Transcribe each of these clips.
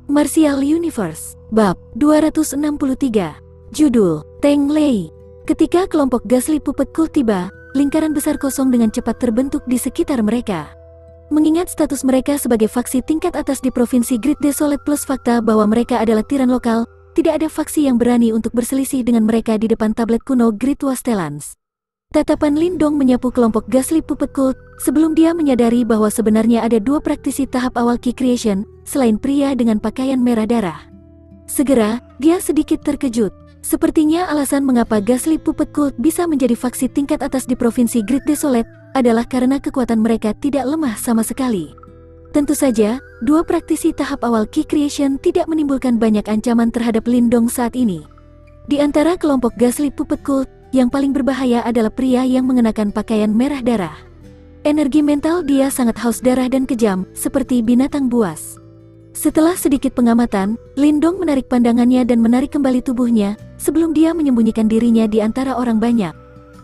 Martial Universe, Bab 263. Judul, Teng Lei. Ketika kelompok Ghastly Puppet Cult tiba, lingkaran besar kosong dengan cepat terbentuk di sekitar mereka. Mengingat status mereka sebagai faksi tingkat atas di Provinsi Great Desolate plus fakta bahwa mereka adalah tiran lokal, tidak ada faksi yang berani untuk berselisih dengan mereka di depan tablet kuno Great Wastelans. Tatapan Lindong menyapu kelompok Ghastly Puppet Cult sebelum dia menyadari bahwa sebenarnya ada dua praktisi tahap awal Key Creation, selain pria dengan pakaian merah darah. Segera, dia sedikit terkejut. Sepertinya alasan mengapa Ghastly Puppet Cult bisa menjadi faksi tingkat atas di Provinsi Great Desolate adalah karena kekuatan mereka tidak lemah sama sekali. Tentu saja, dua praktisi tahap awal Key Creation tidak menimbulkan banyak ancaman terhadap Lindong saat ini. Di antara kelompok Ghastly Puppet Cult, yang paling berbahaya adalah pria yang mengenakan pakaian merah darah. Energi mental dia sangat haus darah dan kejam, seperti binatang buas. Setelah sedikit pengamatan, Lindong menarik pandangannya dan menarik kembali tubuhnya, sebelum dia menyembunyikan dirinya di antara orang banyak.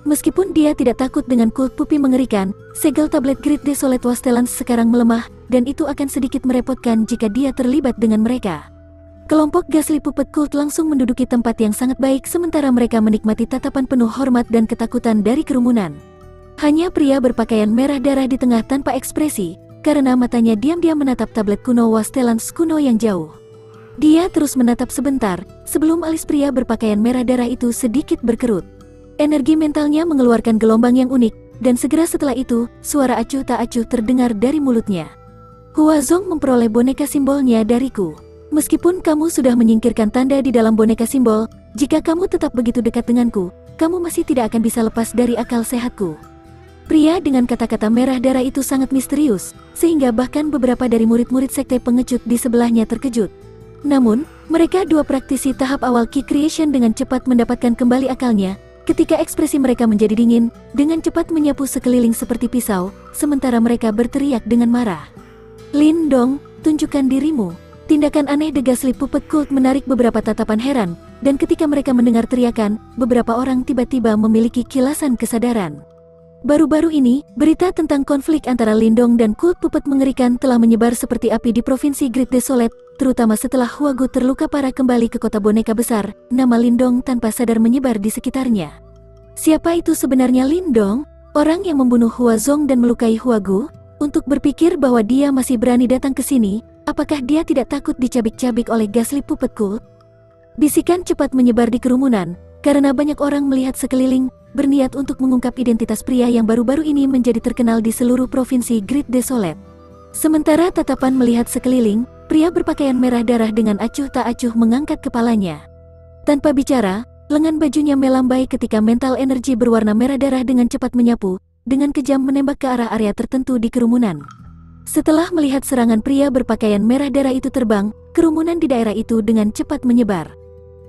Meskipun dia tidak takut dengan kult pupi mengerikan, segel tablet Great Desolate Wastelans sekarang melemah, dan itu akan sedikit merepotkan jika dia terlibat dengan mereka. Kelompok Ghastly Puppet Cult langsung menduduki tempat yang sangat baik sementara mereka menikmati tatapan penuh hormat dan ketakutan dari kerumunan. Hanya pria berpakaian merah darah di tengah tanpa ekspresi, karena matanya diam-diam menatap tablet kuno Wastelans kuno yang jauh. Dia terus menatap sebentar, sebelum alis pria berpakaian merah darah itu sedikit berkerut. Energi mentalnya mengeluarkan gelombang yang unik, dan segera setelah itu, suara acuh tak acuh terdengar dari mulutnya. Huazong memperoleh boneka simbolnya dariku. Meskipun kamu sudah menyingkirkan tanda di dalam boneka simbol, jika kamu tetap begitu dekat denganku, kamu masih tidak akan bisa lepas dari akal sehatku. Pria dengan kata-kata merah darah itu sangat misterius, sehingga bahkan beberapa dari murid-murid sekte pengecut di sebelahnya terkejut. Namun, mereka dua praktisi tahap awal Key Creation dengan cepat mendapatkan kembali akalnya, ketika ekspresi mereka menjadi dingin, dengan cepat menyapu sekeliling seperti pisau, sementara mereka berteriak dengan marah. Lindong, tunjukkan dirimu. Tindakan aneh The Ghastly Puppet Cult menarik beberapa tatapan heran, dan ketika mereka mendengar teriakan, beberapa orang tiba-tiba memiliki kilasan kesadaran. Baru-baru ini, berita tentang konflik antara Lindong dan kult puppet mengerikan telah menyebar seperti api di Provinsi Great Desolate, terutama setelah Huagu terluka parah kembali ke kota boneka besar, nama Lindong tanpa sadar menyebar di sekitarnya. Siapa itu sebenarnya Lindong? Orang yang membunuh Huazong dan melukai Huagu? Untuk berpikir bahwa dia masih berani datang ke sini, apakah dia tidak takut dicabik-cabik oleh Ghastly Puppet Cult? Bisikan cepat menyebar di kerumunan, karena banyak orang melihat sekeliling, berniat untuk mengungkap identitas pria yang baru-baru ini menjadi terkenal di seluruh provinsi Great Desolate. Sementara tatapan melihat sekeliling, pria berpakaian merah darah dengan acuh tak acuh mengangkat kepalanya. Tanpa bicara, lengan bajunya melambai ketika mental energi berwarna merah darah dengan cepat menyapu, dengan kejam menembak ke arah area tertentu di kerumunan. Setelah melihat serangan pria berpakaian merah darah itu terbang, kerumunan di daerah itu dengan cepat menyebar.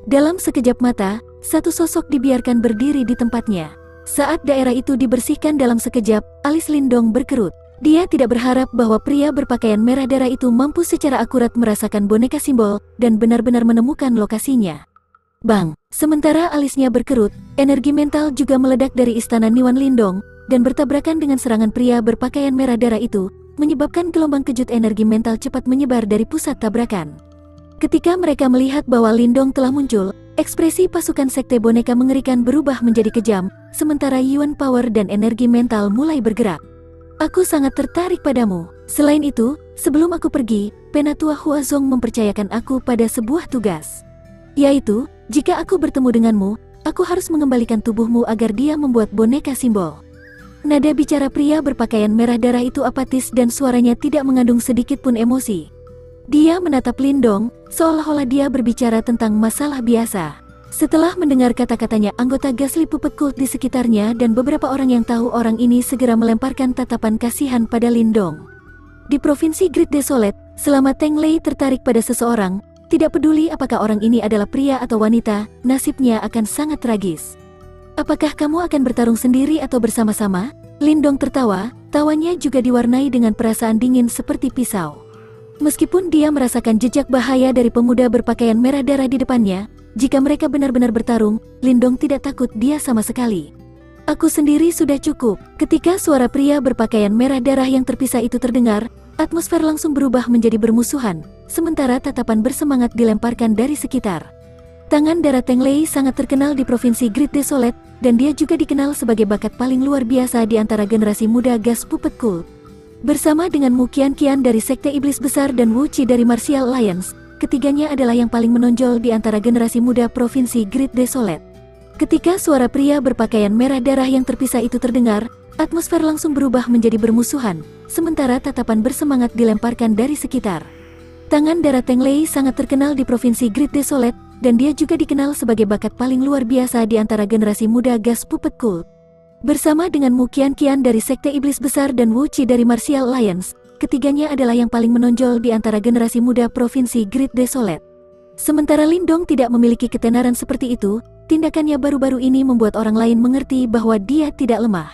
Dalam sekejap mata, satu sosok dibiarkan berdiri di tempatnya. Saat daerah itu dibersihkan dalam sekejap, alis Lindong berkerut. Dia tidak berharap bahwa pria berpakaian merah darah itu mampu secara akurat merasakan boneka simbol, dan benar-benar menemukan lokasinya. Bang! Sementara alisnya berkerut, energi mental juga meledak dari istana Niwan Lindong, dan bertabrakan dengan serangan pria berpakaian merah darah itu, menyebabkan gelombang kejut energi mental cepat menyebar dari pusat tabrakan. Ketika mereka melihat bahwa Lindong telah muncul, ekspresi pasukan sekte boneka mengerikan berubah menjadi kejam, sementara Yuan Power dan energi mental mulai bergerak. Aku sangat tertarik padamu. Selain itu, sebelum aku pergi, Penatua Huazong mempercayakan aku pada sebuah tugas. Yaitu, jika aku bertemu denganmu, aku harus mengembalikan tubuhmu agar dia membuat boneka simbol. Nada bicara pria berpakaian merah darah itu apatis dan suaranya tidak mengandung sedikit pun emosi. Dia menatap Lindong, seolah-olah dia berbicara tentang masalah biasa. Setelah mendengar kata-katanya, anggota Ghastly Puppet Cult di sekitarnya dan beberapa orang yang tahu orang ini segera melemparkan tatapan kasihan pada Lindong. Di Provinsi Great Desolate, selama Teng Lei tertarik pada seseorang, tidak peduli apakah orang ini adalah pria atau wanita, nasibnya akan sangat tragis. Apakah kamu akan bertarung sendiri atau bersama-sama? Lindong tertawa, tawanya juga diwarnai dengan perasaan dingin seperti pisau. Meskipun dia merasakan jejak bahaya dari pemuda berpakaian merah darah di depannya, jika mereka benar-benar bertarung, Lindong tidak takut dia sama sekali. Aku sendiri sudah cukup. Ketika suara pria berpakaian merah darah yang terpisah itu terdengar, atmosfer langsung berubah menjadi bermusuhan, sementara tatapan bersemangat dilemparkan dari sekitar. Tangan darah Teng Lei sangat terkenal di provinsi Great Desolate, dan dia juga dikenal sebagai bakat paling luar biasa di antara generasi muda Gas Puppet Cult. Bersama dengan Mu Qian dari Sekte Iblis Besar dan Wu Qi dari Martial Alliance, ketiganya adalah yang paling menonjol di antara generasi muda provinsi Great Desolate. Ketika suara pria berpakaian merah darah yang terpisah itu terdengar, atmosfer langsung berubah menjadi bermusuhan, sementara tatapan bersemangat dilemparkan dari sekitar. Tangan darah Teng Lei sangat terkenal di provinsi Great Desolate, dan dia juga dikenal sebagai bakat paling luar biasa di antara generasi muda Gas Puppet Cult. Bersama dengan Mu Qian dari Sekte Iblis Besar dan Wu Qi dari Martial Alliance, ketiganya adalah yang paling menonjol di antara generasi muda provinsi Great Desolate. Sementara Lindong tidak memiliki ketenaran seperti itu, tindakannya baru-baru ini membuat orang lain mengerti bahwa dia tidak lemah.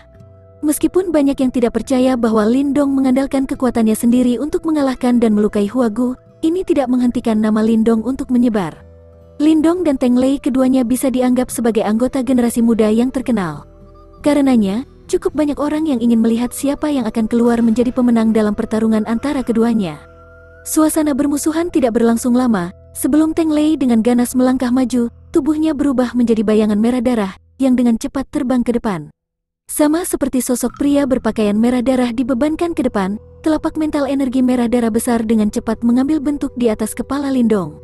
Meskipun banyak yang tidak percaya bahwa Lindong mengandalkan kekuatannya sendiri untuk mengalahkan dan melukai Huagu, ini tidak menghentikan nama Lindong untuk menyebar. Lindong dan Teng Lei keduanya bisa dianggap sebagai anggota generasi muda yang terkenal. Karenanya, cukup banyak orang yang ingin melihat siapa yang akan keluar menjadi pemenang dalam pertarungan antara keduanya. Suasana bermusuhan tidak berlangsung lama, sebelum Teng Lei dengan ganas melangkah maju, tubuhnya berubah menjadi bayangan merah darah, yang dengan cepat terbang ke depan. Sama seperti sosok pria berpakaian merah darah dibebankan ke depan, telapak mental energi merah darah besar dengan cepat mengambil bentuk di atas kepala Lindong.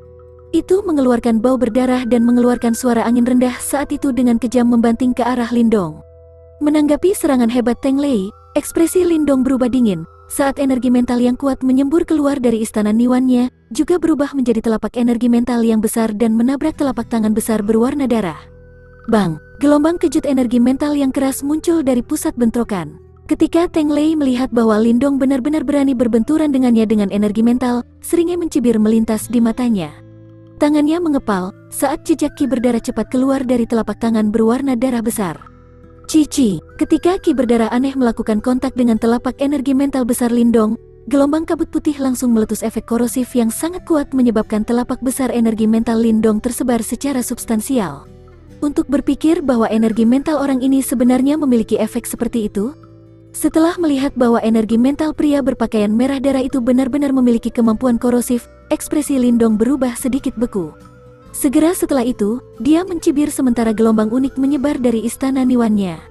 Itu mengeluarkan bau berdarah dan mengeluarkan suara angin rendah saat itu dengan kejam membanting ke arah Lindong. Menanggapi serangan hebat Teng Lei, ekspresi Lindong berubah dingin, saat energi mental yang kuat menyembur keluar dari istana Niwannya, juga berubah menjadi telapak energi mental yang besar dan menabrak telapak tangan besar berwarna darah. Bang! Gelombang kejut energi mental yang keras muncul dari pusat bentrokan. Ketika Teng Lei melihat bahwa Lindong benar-benar berani berbenturan dengannya dengan energi mental, seringnya mencibir melintas di matanya. Tangannya mengepal, saat jejak ki berdarah cepat keluar dari telapak tangan berwarna darah besar. Cici, ketika ki berdarah aneh melakukan kontak dengan telapak energi mental besar Lindong, gelombang kabut putih langsung meletus efek korosif yang sangat kuat menyebabkan telapak besar energi mental Lindong tersebar secara substansial. Untuk berpikir bahwa energi mental orang ini sebenarnya memiliki efek seperti itu, setelah melihat bahwa energi mental pria berpakaian merah darah itu benar-benar memiliki kemampuan korosif, ekspresi Lindong berubah sedikit beku. Segera setelah itu, dia mencibir sementara gelombang unik menyebar dari istana Niwannya.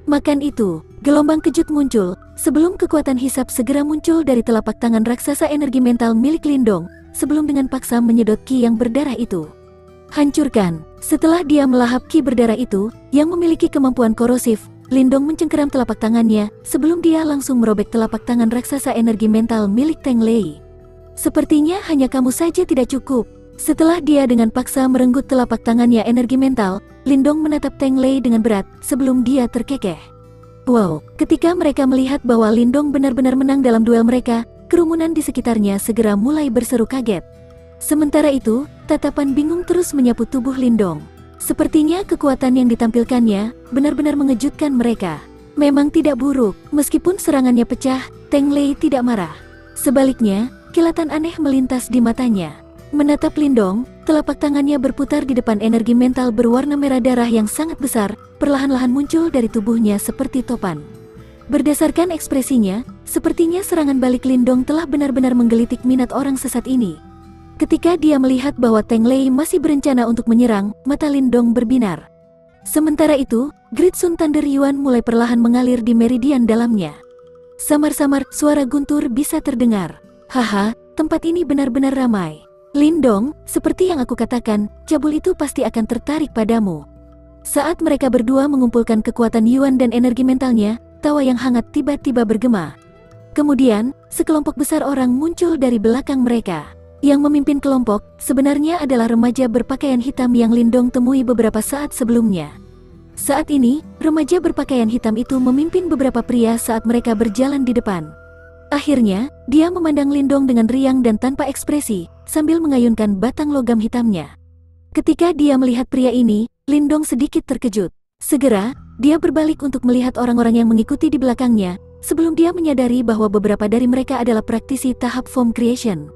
Makan itu, gelombang kejut muncul, sebelum kekuatan hisap segera muncul dari telapak tangan raksasa energi mental milik Lindong, sebelum dengan paksa menyedot ki yang berdarah itu. Hancurkan! Setelah dia melahap ki berdarah itu, yang memiliki kemampuan korosif, Lindong mencengkeram telapak tangannya, sebelum dia langsung merobek telapak tangan raksasa energi mental milik Teng Lei. Sepertinya hanya kamu saja tidak cukup. Setelah dia dengan paksa merenggut telapak tangannya energi mental, Lindong menatap Teng Lei dengan berat, sebelum dia terkekeh. Wow! Ketika mereka melihat bahwa Lindong benar-benar menang dalam duel mereka, kerumunan di sekitarnya segera mulai berseru kaget. Sementara itu, tatapan bingung terus menyapu tubuh Lindong. Sepertinya kekuatan yang ditampilkannya benar-benar mengejutkan mereka. Memang tidak buruk, meskipun serangannya pecah, Teng Lei tidak marah. Sebaliknya, kilatan aneh melintas di matanya. Menatap Lindong, telapak tangannya berputar di depan energi mental berwarna merah darah yang sangat besar, perlahan-lahan muncul dari tubuhnya seperti topan. Berdasarkan ekspresinya, sepertinya serangan balik Lindong telah benar-benar menggelitik minat orang sesat ini. Ketika dia melihat bahwa Teng Lei masih berencana untuk menyerang, mata Lindong berbinar. Sementara itu, Great Sun Thunder Yuan mulai perlahan mengalir di meridian dalamnya. Samar-samar, suara guntur bisa terdengar. Haha, tempat ini benar-benar ramai. Lindong, seperti yang aku katakan, cabul itu pasti akan tertarik padamu. Saat mereka berdua mengumpulkan kekuatan Yuan dan energi mentalnya, tawa yang hangat tiba-tiba bergema. Kemudian, sekelompok besar orang muncul dari belakang mereka. Yang memimpin kelompok, sebenarnya adalah remaja berpakaian hitam yang Lindong temui beberapa saat sebelumnya. Saat ini, remaja berpakaian hitam itu memimpin beberapa pria saat mereka berjalan di depan. Akhirnya, dia memandang Lindong dengan riang dan tanpa ekspresi, sambil mengayunkan batang logam hitamnya. Ketika dia melihat pria ini, Lindong sedikit terkejut. Segera, dia berbalik untuk melihat orang-orang yang mengikuti di belakangnya, sebelum dia menyadari bahwa beberapa dari mereka adalah praktisi tahap form creation.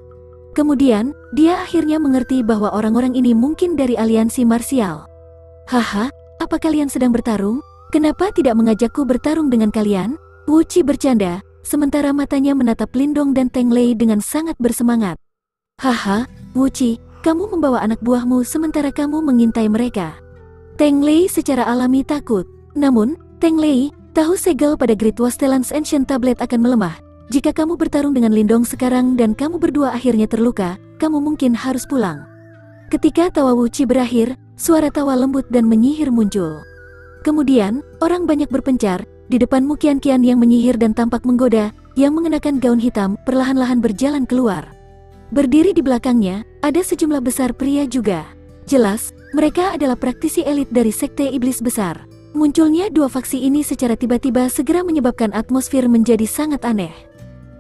Kemudian, dia akhirnya mengerti bahwa orang-orang ini mungkin dari aliansi marsial. Haha, apa kalian sedang bertarung? Kenapa tidak mengajakku bertarung dengan kalian? Wu Qi bercanda, sementara matanya menatap Lindong dan Teng Lei dengan sangat bersemangat. Haha, Wuci, kamu membawa anak buahmu sementara kamu mengintai mereka. Teng Lei secara alami takut. Namun, Teng Lei tahu segel pada Great Wasteland's Ancient Tablet akan melemah. Jika kamu bertarung dengan Lindong sekarang dan kamu berdua akhirnya terluka, kamu mungkin harus pulang. Ketika tawa Wuci berakhir, suara tawa lembut dan menyihir muncul. Kemudian, orang banyak berpencar, di depan Mukian-kian yang menyihir dan tampak menggoda, yang mengenakan gaun hitam, perlahan-lahan berjalan keluar. Berdiri di belakangnya, ada sejumlah besar pria juga. Jelas, mereka adalah praktisi elit dari Sekte Iblis Besar. Munculnya dua faksi ini secara tiba-tiba segera menyebabkan atmosfer menjadi sangat aneh.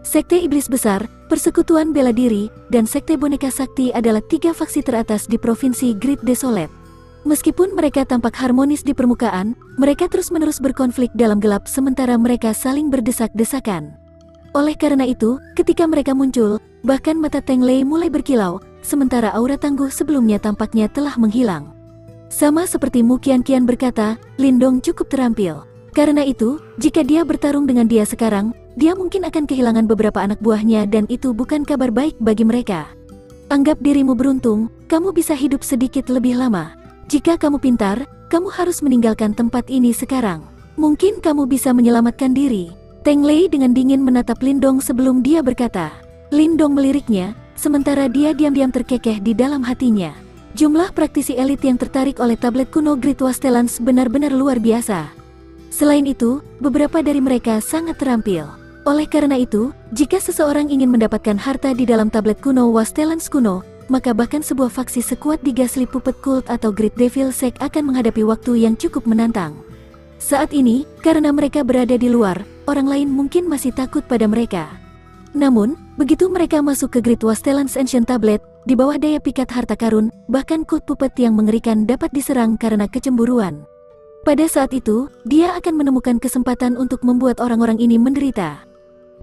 Sekte Iblis Besar, Persekutuan Bela Diri, dan Sekte Boneka Sakti adalah tiga faksi teratas di Provinsi Great Desolate. Meskipun mereka tampak harmonis di permukaan, mereka terus-menerus berkonflik dalam gelap sementara mereka saling berdesak-desakan. Oleh karena itu, ketika mereka muncul, bahkan mata Teng Lei mulai berkilau, sementara aura tangguh sebelumnya tampaknya telah menghilang. Sama seperti Mukian-kian berkata, Lindong cukup terampil. Karena itu, jika dia bertarung dengan dia sekarang, dia mungkin akan kehilangan beberapa anak buahnya dan itu bukan kabar baik bagi mereka. Anggap dirimu beruntung, kamu bisa hidup sedikit lebih lama. Jika kamu pintar, kamu harus meninggalkan tempat ini sekarang. Mungkin kamu bisa menyelamatkan diri. Teng Lei dengan dingin menatap Lindong sebelum dia berkata. Lindong meliriknya, sementara dia diam-diam terkekeh di dalam hatinya. Jumlah praktisi elit yang tertarik oleh tablet kuno Great Wastelands benar-benar luar biasa. Selain itu, beberapa dari mereka sangat terampil. Oleh karena itu, jika seseorang ingin mendapatkan harta di dalam tablet kuno Wastelands kuno, maka bahkan sebuah faksi sekuat di Ghastly Puppet Cult atau Great Devil Sect akan menghadapi waktu yang cukup menantang. Saat ini, karena mereka berada di luar, orang lain mungkin masih takut pada mereka. Namun, begitu mereka masuk ke Great Wasteland's Ancient Tablet, di bawah daya pikat harta karun, bahkan Cult Puppet yang mengerikan dapat diserang karena kecemburuan. Pada saat itu, dia akan menemukan kesempatan untuk membuat orang-orang ini menderita.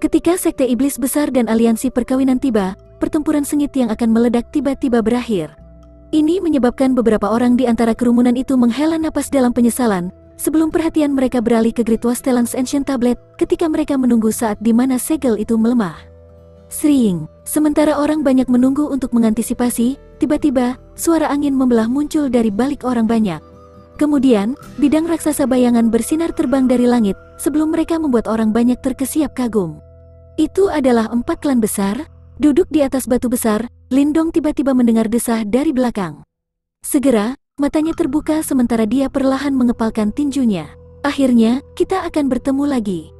Ketika Sekte Iblis Besar dan Aliansi Perkawinan tiba, pertempuran sengit yang akan meledak tiba-tiba berakhir. Ini menyebabkan beberapa orang di antara kerumunan itu menghela napas dalam penyesalan, sebelum perhatian mereka beralih ke Great Wasteland's Ancient Tablet ketika mereka menunggu saat di mana segel itu melemah. Sering, sementara orang banyak menunggu untuk mengantisipasi, tiba-tiba, suara angin membelah muncul dari balik orang banyak. Kemudian, bidang raksasa bayangan bersinar terbang dari langit, sebelum mereka membuat orang banyak terkesiap kagum. Itu adalah 4 klan besar. Duduk di atas batu besar, Lindong tiba-tiba mendengar desah dari belakang. Segera, matanya terbuka sementara dia perlahan mengepalkan tinjunya. Akhirnya, kita akan bertemu lagi.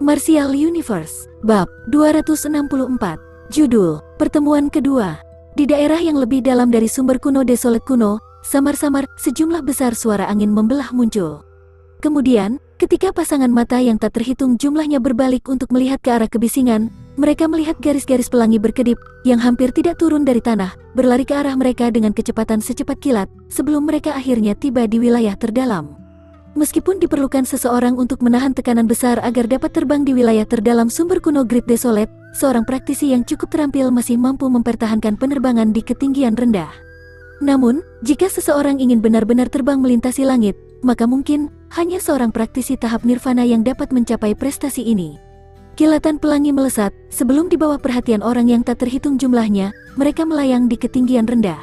Martial Universe, Bab 264. Judul, Pertemuan Kedua. Di daerah yang lebih dalam dari sumber kuno Desolate kuno, samar-samar, sejumlah besar suara angin membelah muncul. Kemudian, ketika pasangan mata yang tak terhitung jumlahnya berbalik untuk melihat ke arah kebisingan, mereka melihat garis-garis pelangi berkedip, yang hampir tidak turun dari tanah, berlari ke arah mereka dengan kecepatan secepat kilat, sebelum mereka akhirnya tiba di wilayah terdalam. Meskipun diperlukan seseorang untuk menahan tekanan besar agar dapat terbang di wilayah terdalam sumber kuno Great Desolate, seorang praktisi yang cukup terampil masih mampu mempertahankan penerbangan di ketinggian rendah. Namun, jika seseorang ingin benar-benar terbang melintasi langit, maka mungkin hanya seorang praktisi tahap nirvana yang dapat mencapai prestasi ini. Kilatan pelangi melesat, sebelum di bawah perhatian orang yang tak terhitung jumlahnya, mereka melayang di ketinggian rendah.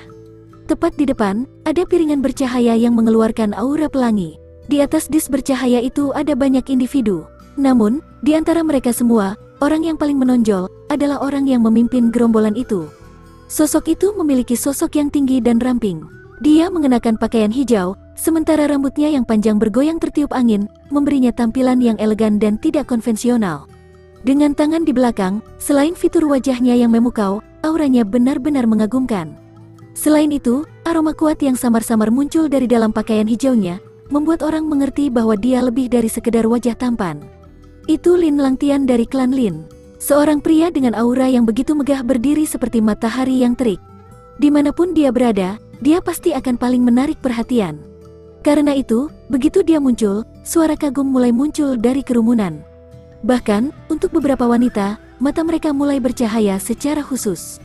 Tepat di depan, ada piringan bercahaya yang mengeluarkan aura pelangi. Di atas disk bercahaya itu ada banyak individu. Namun, di antara mereka semua, orang yang paling menonjol adalah orang yang memimpin gerombolan itu. Sosok itu memiliki sosok yang tinggi dan ramping. Dia mengenakan pakaian hijau, sementara rambutnya yang panjang bergoyang tertiup angin, memberinya tampilan yang elegan dan tidak konvensional. Dengan tangan di belakang, selain fitur wajahnya yang memukau, auranya benar-benar mengagumkan. Selain itu, aroma kuat yang samar-samar muncul dari dalam pakaian hijaunya, membuat orang mengerti bahwa dia lebih dari sekedar wajah tampan. Itu Lin Langtian dari klan Lin. Seorang pria dengan aura yang begitu megah berdiri seperti matahari yang terik. Dimanapun dia berada, dia pasti akan paling menarik perhatian. Karena itu, begitu dia muncul, suara kagum mulai muncul dari kerumunan. Bahkan, untuk beberapa wanita, mata mereka mulai bercahaya secara khusus.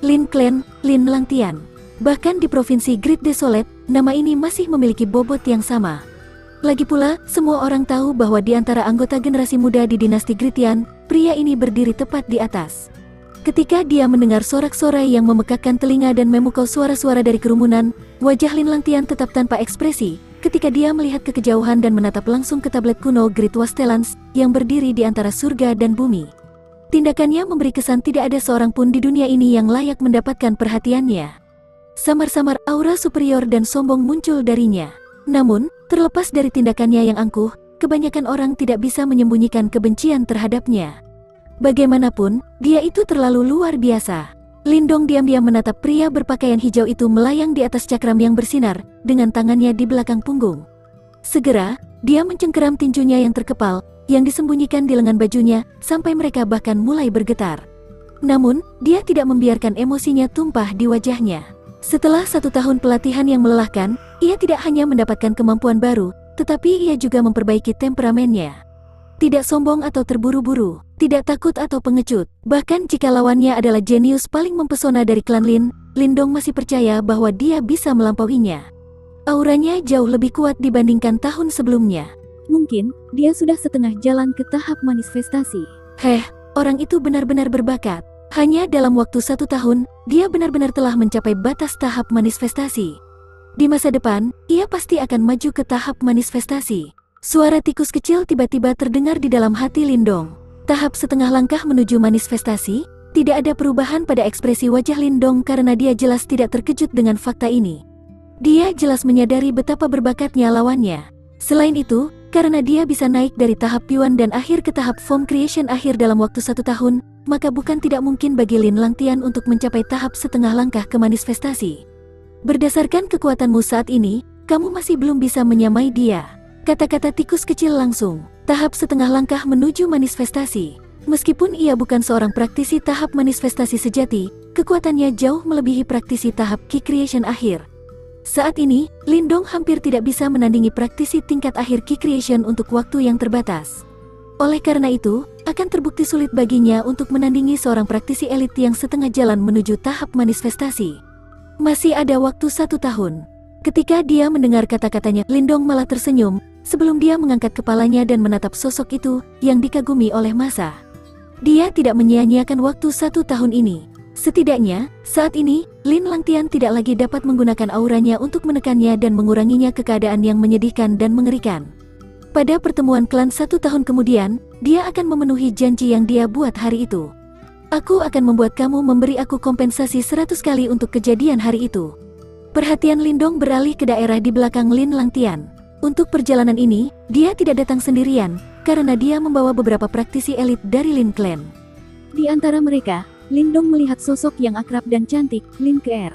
Lin Clan, Lin Langtian. Bahkan di Provinsi Great Desolate, nama ini masih memiliki bobot yang sama. Lagi pula, semua orang tahu bahwa di antara anggota generasi muda di dinasti Gritian, pria ini berdiri tepat di atas. Ketika dia mendengar sorak-sorai yang memekakkan telinga dan memukau suara-suara dari kerumunan, wajah Lin Langtian tetap tanpa ekspresi, ketika dia melihat ke kejauhan dan menatap langsung ke tablet kuno Great Wastelans, yang berdiri di antara surga dan bumi. Tindakannya memberi kesan tidak ada seorang pun di dunia ini yang layak mendapatkan perhatiannya. Samar-samar aura superior dan sombong muncul darinya. Namun, terlepas dari tindakannya yang angkuh, kebanyakan orang tidak bisa menyembunyikan kebencian terhadapnya. Bagaimanapun, dia itu terlalu luar biasa. Lindong diam-diam menatap pria berpakaian hijau itu melayang di atas cakram yang bersinar, dengan tangannya di belakang punggung. Segera, dia mencengkeram tinjunya yang terkepal, yang disembunyikan di lengan bajunya, sampai mereka bahkan mulai bergetar. Namun, dia tidak membiarkan emosinya tumpah di wajahnya. Setelah 1 tahun pelatihan yang melelahkan, ia tidak hanya mendapatkan kemampuan baru, tetapi ia juga memperbaiki temperamennya. Tidak sombong atau terburu-buru, tidak takut atau pengecut, bahkan jika lawannya adalah jenius paling mempesona dari klan Lin, Lindong masih percaya bahwa dia bisa melampauinya. Auranya jauh lebih kuat dibandingkan tahun sebelumnya. Mungkin, dia sudah setengah jalan ke tahap manifestasi. Orang itu benar-benar berbakat. Hanya dalam waktu 1 tahun, dia benar-benar telah mencapai batas tahap manifestasi. Di masa depan, ia pasti akan maju ke tahap manifestasi. Suara tikus kecil tiba-tiba terdengar di dalam hati Lindong. Tahap setengah langkah menuju manifestasi, tidak ada perubahan pada ekspresi wajah Lindong karena dia jelas tidak terkejut dengan fakta ini. Dia jelas menyadari betapa berbakatnya lawannya. Selain itu, karena dia bisa naik dari tahap Yuan dan akhir ke tahap Form Creation akhir dalam waktu 1 tahun, maka bukan tidak mungkin bagi Lin Langtian untuk mencapai tahap setengah langkah ke manifestasi. Berdasarkan kekuatanmu saat ini, kamu masih belum bisa menyamai dia. Kata-kata tikus kecil langsung. Tahap setengah langkah menuju manifestasi. Meskipun ia bukan seorang praktisi tahap manifestasi sejati, kekuatannya jauh melebihi praktisi tahap Ki Creation akhir. Saat ini, Lindong hampir tidak bisa menandingi praktisi tingkat akhir Ki Creation untuk waktu yang terbatas. Oleh karena itu, akan terbukti sulit baginya untuk menandingi seorang praktisi elit yang setengah jalan menuju tahap manifestasi. Masih ada waktu 1 tahun. Ketika dia mendengar kata-katanya, Lindong malah tersenyum, sebelum dia mengangkat kepalanya dan menatap sosok itu, yang dikagumi oleh massa. Dia tidak menyia-nyiakan waktu 1 tahun ini. Setidaknya, saat ini, Lin Langtian tidak lagi dapat menggunakan auranya untuk menekannya dan menguranginya ke keadaan yang menyedihkan dan mengerikan. Pada pertemuan klan 1 tahun kemudian, dia akan memenuhi janji yang dia buat hari itu. Aku akan membuat kamu memberi aku kompensasi 100 kali untuk kejadian hari itu. Perhatian Lindong beralih ke daerah di belakang Lin Langtian. Untuk perjalanan ini, dia tidak datang sendirian, karena dia membawa beberapa praktisi elit dari Lin Clan. Di antara mereka, Lindong melihat sosok yang akrab dan cantik, Lin Keer.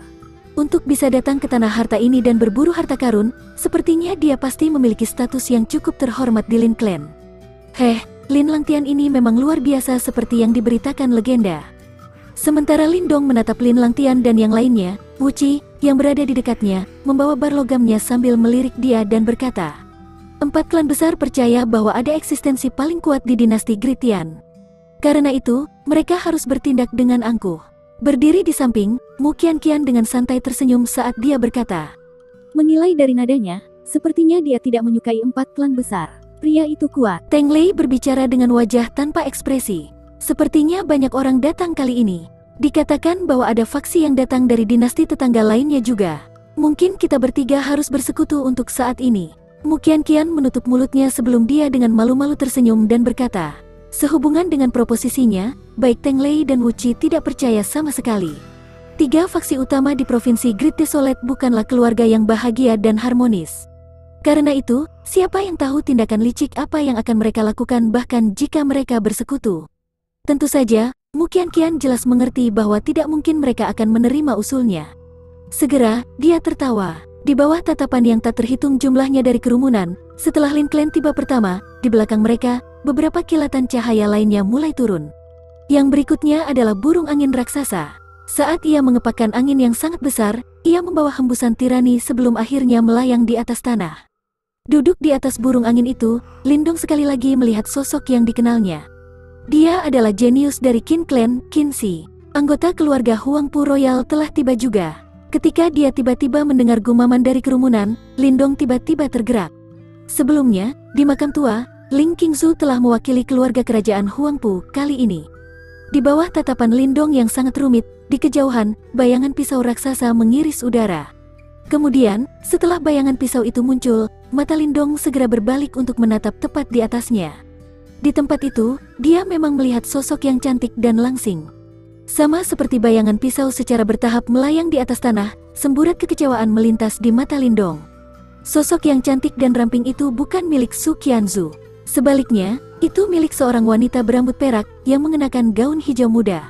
Untuk bisa datang ke tanah harta ini dan berburu harta karun, sepertinya dia pasti memiliki status yang cukup terhormat di Lin Clan. Lin Langtian ini memang luar biasa seperti yang diberitakan legenda. Sementara Lindong menatap Lin Langtian dan yang lainnya, Wuci, yang berada di dekatnya, membawa bar logamnya sambil melirik dia dan berkata, 4 klan besar percaya bahwa ada eksistensi paling kuat di dinasti Gritian. Karena itu, mereka harus bertindak dengan angkuh. Berdiri di samping, Mu Qianqian dengan santai tersenyum saat dia berkata, Menilai dari nadanya, sepertinya dia tidak menyukai 4 klan besar. Pria itu kuat. Teng Lei berbicara dengan wajah tanpa ekspresi. Sepertinya banyak orang datang kali ini. Dikatakan bahwa ada faksi yang datang dari dinasti tetangga lainnya juga. Mungkin kita bertiga harus bersekutu untuk saat ini. Mu Qianqian menutup mulutnya sebelum dia dengan malu-malu tersenyum dan berkata, sehubungan dengan proposisinya, baik Teng Lei dan Wuci tidak percaya sama sekali. 3 faksi utama di provinsi Great Desolate bukanlah keluarga yang bahagia dan harmonis. Karena itu, siapa yang tahu tindakan licik apa yang akan mereka lakukan bahkan jika mereka bersekutu. Tentu saja, Mu Qianqian jelas mengerti bahwa tidak mungkin mereka akan menerima usulnya. Segera, dia tertawa. Di bawah tatapan yang tak terhitung jumlahnya dari kerumunan, setelah Lin Clan tiba pertama, di belakang mereka, beberapa kilatan cahaya lainnya mulai turun. Yang berikutnya adalah burung angin raksasa. Saat ia mengepakkan angin yang sangat besar, ia membawa hembusan tirani sebelum akhirnya melayang di atas tanah. Duduk di atas burung angin itu, Lindong sekali lagi melihat sosok yang dikenalnya. Dia adalah jenius dari Qin Clan, Qin Shi. Anggota keluarga Huangpu Royal telah tiba juga. Ketika dia tiba-tiba mendengar gumaman dari kerumunan, Lindong tiba-tiba tergerak. Sebelumnya, di makam tua, Ling Qingzu telah mewakili keluarga kerajaan Huangpu kali ini. Di bawah tatapan Lindong yang sangat rumit, di kejauhan, bayangan pisau raksasa mengiris udara. Kemudian, setelah bayangan pisau itu muncul, mata Lindong segera berbalik untuk menatap tepat di atasnya. Di tempat itu, dia memang melihat sosok yang cantik dan langsing. Sama seperti bayangan pisau secara bertahap melayang di atas tanah, semburat kekecewaan melintas di mata Lindong. Sosok yang cantik dan ramping itu bukan milik Su Qianzu. Sebaliknya, itu milik seorang wanita berambut perak yang mengenakan gaun hijau muda.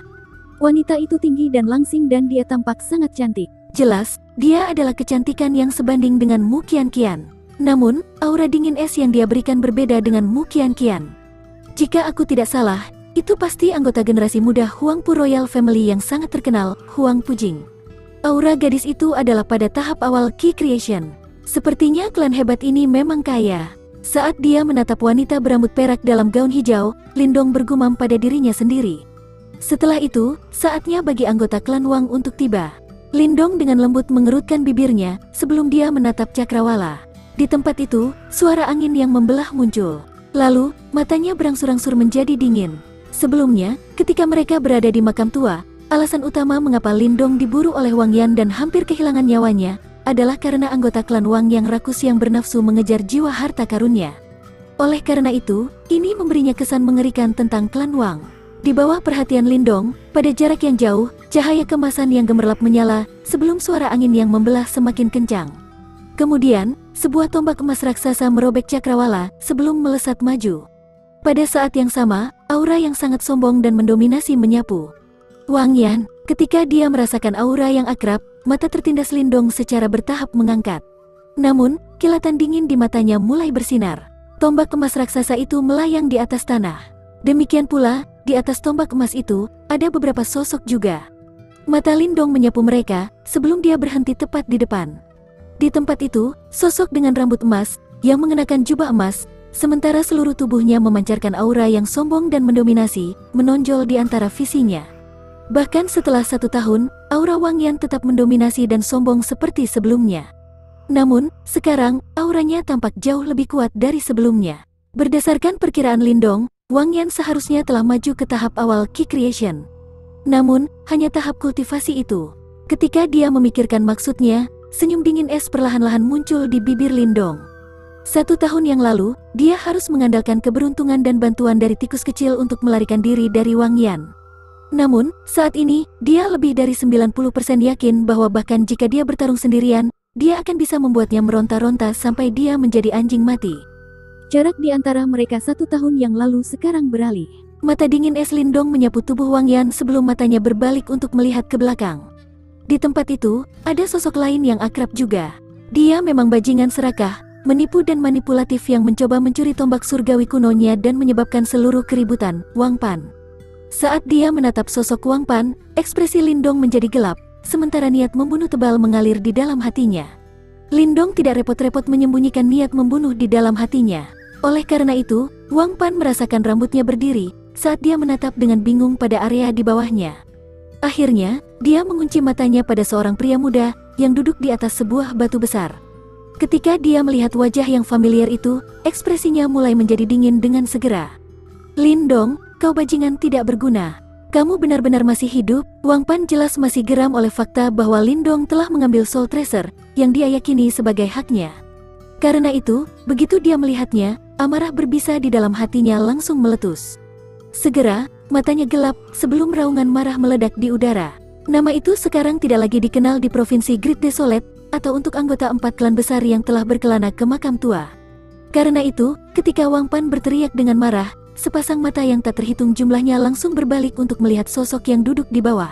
Wanita itu tinggi dan langsing dan dia tampak sangat cantik. Jelas, dia adalah kecantikan yang sebanding dengan Mu Qianqian. Namun, aura dingin es yang dia berikan berbeda dengan Mu Qianqian. Jika aku tidak salah, itu pasti anggota generasi muda Huangpu Royal Family yang sangat terkenal, Huang Pujing. Aura gadis itu adalah pada tahap awal Qi Creation. Sepertinya klan hebat ini memang kaya. Saat dia menatap wanita berambut perak dalam gaun hijau, Lindong bergumam pada dirinya sendiri. Setelah itu, saatnya bagi anggota klan Wang untuk tiba. Lindong dengan lembut mengerutkan bibirnya sebelum dia menatap Cakrawala. Di tempat itu, suara angin yang membelah muncul. Lalu, matanya berangsur-angsur menjadi dingin. Sebelumnya, ketika mereka berada di makam tua, alasan utama mengapa Lindong diburu oleh Wang Yan dan hampir kehilangan nyawanya adalah karena anggota klan Wang yang rakus yang bernafsu mengejar jiwa harta karunnya. Oleh karena itu, ini memberinya kesan mengerikan tentang klan Wang. Di bawah perhatian Lindong, pada jarak yang jauh, cahaya kemasan yang gemerlap menyala sebelum suara angin yang membelah semakin kencang. Kemudian, sebuah tombak emas raksasa merobek Cakrawala sebelum melesat maju. Pada saat yang sama, aura yang sangat sombong dan mendominasi menyapu Wang Yan. Ketika dia merasakan aura yang akrab, mata tertindas Lindong secara bertahap mengangkat. Namun, kilatan dingin di matanya mulai bersinar. Tombak emas raksasa itu melayang di atas tanah. Demikian pula, di atas tombak emas itu, ada beberapa sosok juga. Mata Lindong menyapu mereka, sebelum dia berhenti tepat di depan. Di tempat itu, sosok dengan rambut emas, yang mengenakan jubah emas, sementara seluruh tubuhnya memancarkan aura yang sombong dan mendominasi, menonjol di antara visinya. Bahkan setelah 1 tahun, aura Wang Yan tetap mendominasi dan sombong seperti sebelumnya. Namun, sekarang, auranya tampak jauh lebih kuat dari sebelumnya. Berdasarkan perkiraan Lindong, Wang Yan seharusnya telah maju ke tahap awal Qi Creation. Namun, hanya tahap kultivasi itu. Ketika dia memikirkan maksudnya, senyum dingin es perlahan-lahan muncul di bibir Lindong. 1 tahun yang lalu, dia harus mengandalkan keberuntungan dan bantuan dari tikus kecil untuk melarikan diri dari Wang Yan. Namun, saat ini, dia lebih dari 90% yakin bahwa bahkan jika dia bertarung sendirian, dia akan bisa membuatnya meronta-ronta sampai dia menjadi anjing mati. Jarak di antara mereka 1 tahun yang lalu sekarang beralih. Mata dingin es Lindong menyapu tubuh Wang Yan sebelum matanya berbalik untuk melihat ke belakang. Di tempat itu, ada sosok lain yang akrab juga. Dia memang bajingan serakah, menipu dan manipulatif yang mencoba mencuri tombak surgawi kunonya dan menyebabkan seluruh keributan, Wang Pan. Saat dia menatap sosok Wang Pan, ekspresi Lindong menjadi gelap, sementara niat membunuh tebal mengalir di dalam hatinya. Lindong tidak repot-repot menyembunyikan niat membunuh di dalam hatinya. Oleh karena itu, Wang Pan merasakan rambutnya berdiri saat dia menatap dengan bingung pada area di bawahnya. Akhirnya, dia mengunci matanya pada seorang pria muda yang duduk di atas sebuah batu besar. Ketika dia melihat wajah yang familiar itu, ekspresinya mulai menjadi dingin dengan segera. Lindong, kau bajingan tidak berguna. Kamu benar-benar masih hidup? Wang Pan jelas masih geram oleh fakta bahwa Lindong telah mengambil Soul Treasure yang dia yakini sebagai haknya. Karena itu, begitu dia melihatnya, amarah berbisa di dalam hatinya langsung meletus. Segera, matanya gelap sebelum raungan marah meledak di udara. Nama itu sekarang tidak lagi dikenal di Provinsi Great Desolate atau untuk anggota 4 klan besar yang telah berkelana ke makam tua. Karena itu, ketika Wang Pan berteriak dengan marah, sepasang mata yang tak terhitung jumlahnya langsung berbalik untuk melihat sosok yang duduk di bawah.